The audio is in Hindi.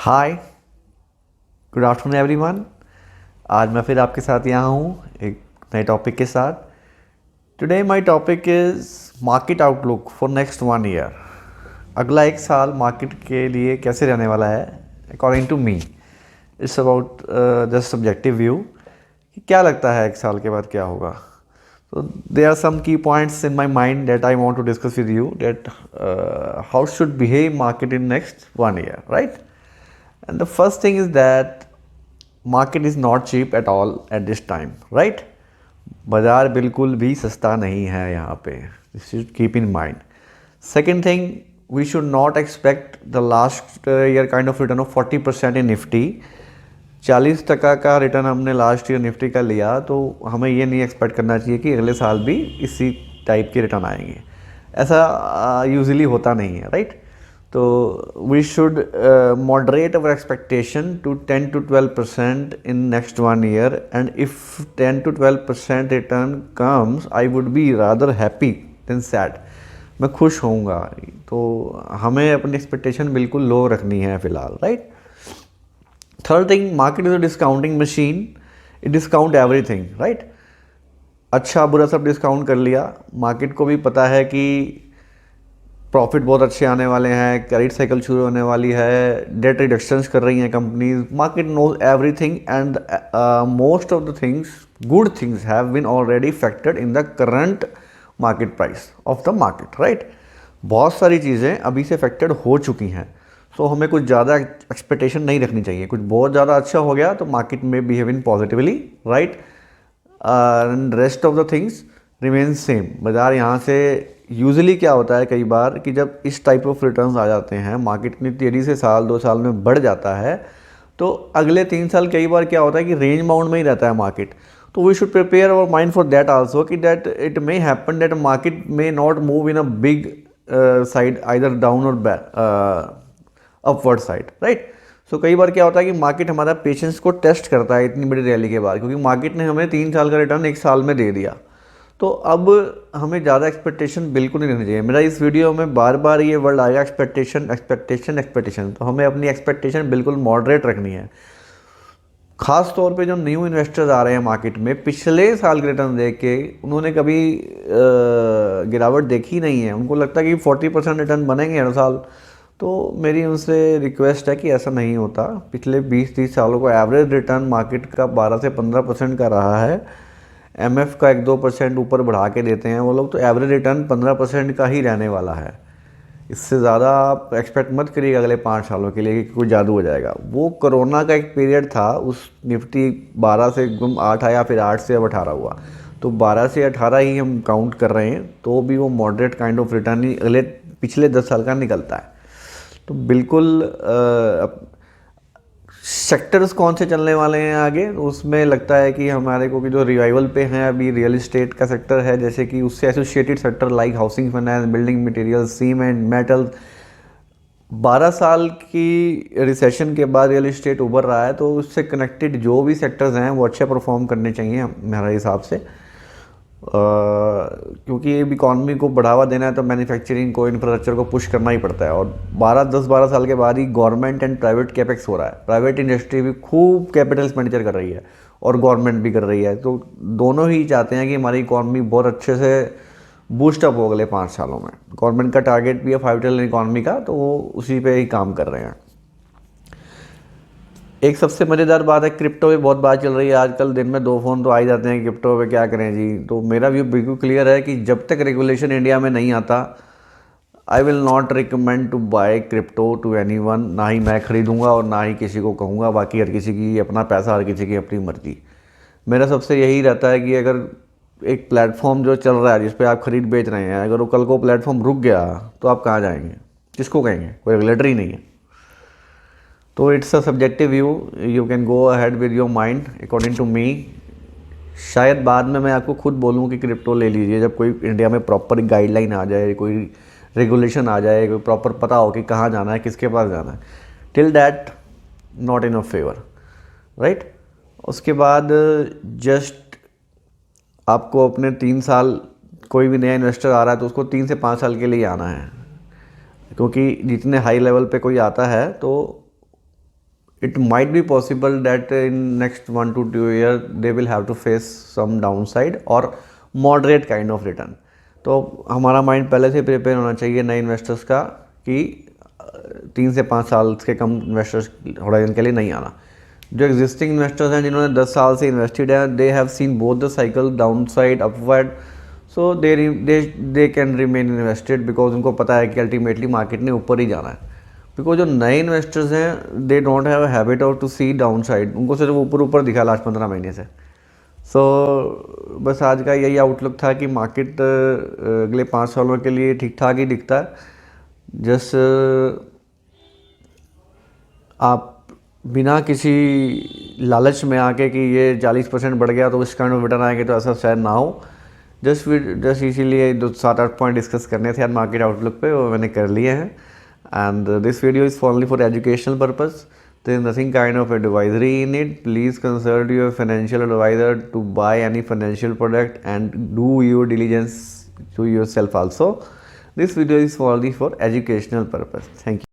हाय, गुड आफ्टरनून एवरीवन। आज मैं फिर आपके साथ यहाँ हूँ एक नए टॉपिक के साथ। Today my topic is market outlook for next 1 year. अगला एक साल मार्केट के लिए कैसे रहने वाला है according to me. It's about just subjective view कि क्या लगता है एक साल के बाद क्या होगा। So there are some key points in my mind that I want to discuss with you, that how should behave market in next 1 year, right? And the first thing is that market is not cheap at all at this time, right? बाज़ार बिल्कुल भी सस्ता नहीं है यहाँ पे, this should keep in mind. Second thing, we should not expect the last year kind of return of 40% in Nifty. 40% का रिटर्न हमने लास्ट ईयर निफ्टी का लिया, तो हमें ये नहीं एक्सपेक्ट करना चाहिए कि अगले साल भी इसी टाइप के रिटर्न आएंगे। ऐसा यूजुअली होता नहीं है, राइट? तो we should moderate our expectation to 10 to 12% in next 1 year, and if 10 to 12% return comes I would be rather happy than sad. मैं खुश होऊंगा। तो हमें अपनी एक्सपेक्टेशन बिल्कुल लो रखनी है फ़िलहाल, right? Third thing, market is a discounting machine, it discount everything, right? अच्छा बुरा सब डिस्काउंट कर लिया। मार्केट को भी पता है कि प्रॉफिट बहुत अच्छे आने वाले हैं, क्रेडिट साइकिल शुरू होने वाली है, डेट रिडक्शंस कर रही हैं companies. Market knows everything and most of the things, good things have been already factored in the current market price of the market, right? बहुत सारी चीज़ें अभी से फैक्टर्ड हो चुकी हैं। सो हमें कुछ ज़्यादा एक्सपेक्टेशन नहीं रखनी चाहिए। कुछ बहुत ज़्यादा अच्छा हो गया तो मार्केट में behave in positively, right? And rest of the things remain same. बाज़ार यहाँ से यूजुअली क्या होता है कई बार कि जब इस टाइप ऑफ रिटर्न्स आ जाते हैं, मार्केट इतनी तेज़ी से साल 2 साल में बढ़ जाता है, तो अगले 3 साल कई बार क्या होता है कि रेंज बाउंड में ही रहता है मार्केट। तो we should prepare our mind for that also कि that it may happen that market may not move in a big side either down और अपवर्ड साइड, राइट? सो कई बार क्या होता है कि मार्केट हमारा पेशेंस को टेस्ट करता है इतनी बड़ी रैली के बाद, क्योंकि मार्केट ने हमें 3 साल का रिटर्न 1 साल में दे दिया। तो अब हमें ज़्यादा एक्सपेक्टेशन बिल्कुल नहीं रखनी चाहिए। मेरा इस वीडियो में बार बार ये वर्ड आएगा, एक्सपेक्टेशन एक्सपेक्टेशन एक्सपेक्टेशन। तो हमें अपनी एक्सपेक्टेशन बिल्कुल मॉडरेट रखनी है। ख़ास तौर पे जो न्यू इन्वेस्टर्स आ रहे हैं मार्केट में, पिछले साल के रिटर्न देख के उन्होंने कभी गिरावट देखी नहीं है। उनको लगता है कि 40% रिटर्न बनेंगे हर साल। तो मेरी उनसे रिक्वेस्ट है कि ऐसा नहीं होता। पिछले 20-30 सालों का एवरेज रिटर्न मार्केट का 12 से 15% का रहा है। एमएफ का 1-2% ऊपर बढ़ा के देते हैं वो लोग, तो एवरेज रिटर्न 15% का ही रहने वाला है। इससे ज़्यादा आप एक्सपेक्ट मत करिएगा अगले 5 सालों के लिए कि कोई जादू हो जाएगा। वो कोरोना का एक पीरियड था, उस निफ्टी 12 से एकदम 8 आया, फिर 8 से अब 18 हुआ। तो 12 से 18 ही हम काउंट कर रहे हैं, तो भी वो मॉडरेट काइंड ऑफ रिटर्न ही अगले पिछले 10 साल का निकलता है। तो बिल्कुल सेक्टर्स कौन से चलने वाले हैं आगे, उसमें लगता है कि हमारे को कि जो रिवाइवल पे हैं अभी रियल एस्टेट का सेक्टर है, जैसे कि उससे associated sector like housing finance, building material, cement, metal. 12 साल की रिसेशन के बाद रियल एस्टेट उभर रहा है, तो उससे कनेक्टेड जो भी सेक्टर्स हैं वो अच्छे परफॉर्म करने चाहिए मेरे हिसाब से। क्योंकि इकॉनमी को बढ़ावा देना है तो मैन्युफैक्चरिंग को, इंफ्रास्ट्रक्चर को पुश करना ही पड़ता है। और 10-12 साल के बाद ही गवर्नमेंट एंड प्राइवेट कैपेक्स हो रहा है। प्राइवेट इंडस्ट्री भी खूब कैपिटल एक्सपेंडिचर कर रही है और गवर्नमेंट भी कर रही है। तो दोनों ही चाहते हैं कि हमारी इकॉनमी बहुत अच्छे से बूस्टअप हो अगले 5 सालों में। गवर्नमेंट का टारगेट भी है 5 ट्रिलियन इकॉनमी का, तो वो उसी पे ही काम कर रहे हैं। एक सबसे मज़ेदार बात है, क्रिप्टो पे बहुत बात चल रही है आजकल। दिन में 2 फ़ोन तो आ ही जाते हैं, क्रिप्टो पे क्या करें जी। तो मेरा व्यू बिल्कुल क्लियर है कि जब तक रेगुलेशन इंडिया में नहीं आता, I will not recommend to buy crypto to anyone. ना ही मैं खरीदूंगा और ना ही किसी को कहूँगा। बाकी हर किसी की अपना पैसा, हर किसी की अपनी मर्जी। मेरा सबसे यही रहता है कि अगर एक प्लेटफॉर्म जो चल रहा है जिस पे आप खरीद बेच रहे हैं, अगर वो कल को प्लेटफॉर्म रुक गया तो आप कहाँ जाएंगे, किसको कहेंगे? कोई रेगुलेटरी नहीं है। तो it's a subjective view, you can go ahead with your mind according to me. शायद बाद में मैं आपको खुद बोलूँ कि क्रिप्टो ले लीजिए, जब कोई इंडिया में प्रॉपर गाइडलाइन आ जाए, कोई रेगुलेशन आ जाए, कोई प्रॉपर पता हो कि कहाँ जाना है, किसके पास जाना है। Till that not in a favour, right? उसके बाद जस्ट आपको अपने 3 साल, कोई भी नया इन्वेस्टर आ रहा है तो उसको 3 से 5 साल के लिए आना है। क्योंकि जितने हाई लेवल पे कोई आता है तो it might be possible that in next 1 to 2 years they will have to face some downside or moderate kind of return. तो हमारा माइंड पहले से प्रिपेयर होना चाहिए नए इन्वेस्टर्स का कि 3 से 5 साल के कम इन्वेस्टर्स होराइजन के लिए नहीं आना. जो एग्जिस्टिंग इन्वेस्टर्स हैं जिन्होंने 10 साल से इन्वेस्टेड है, they have seen both the cycle down side upward, so they can remain invested because उनको पता है कि अल्टीमेटली मार्केट ने ऊपर ही जाना है. बिकॉज जो नए इन्वेस्टर्स हैं they don't have a habit of to see down side, उनको सिर्फ ऊपर ऊपर दिखा लास्ट 15 महीने से. सो बस आज का यही आउटलुक था कि मार्केट अगले 5 सालों के लिए ठीक ठाक ही दिखता है. जस्ट आप बिना किसी लालच में आके कि ये 40% बढ़ गया तो इस काइंड ऑफ रिटर्न आएंगे, तो ऐसा शायद ना हो. जस्ट इसीलिए 7-8 पॉइंट डिस्कस करने थे यार मार्केट आउटलुक पे, वो मैंने कर लिए हैं. And this video is only for educational purpose. There is nothing kind of advisory in it. Please consult your financial advisor to buy any financial product and do your diligence to yourself also. This video is only for educational purpose. Thank you.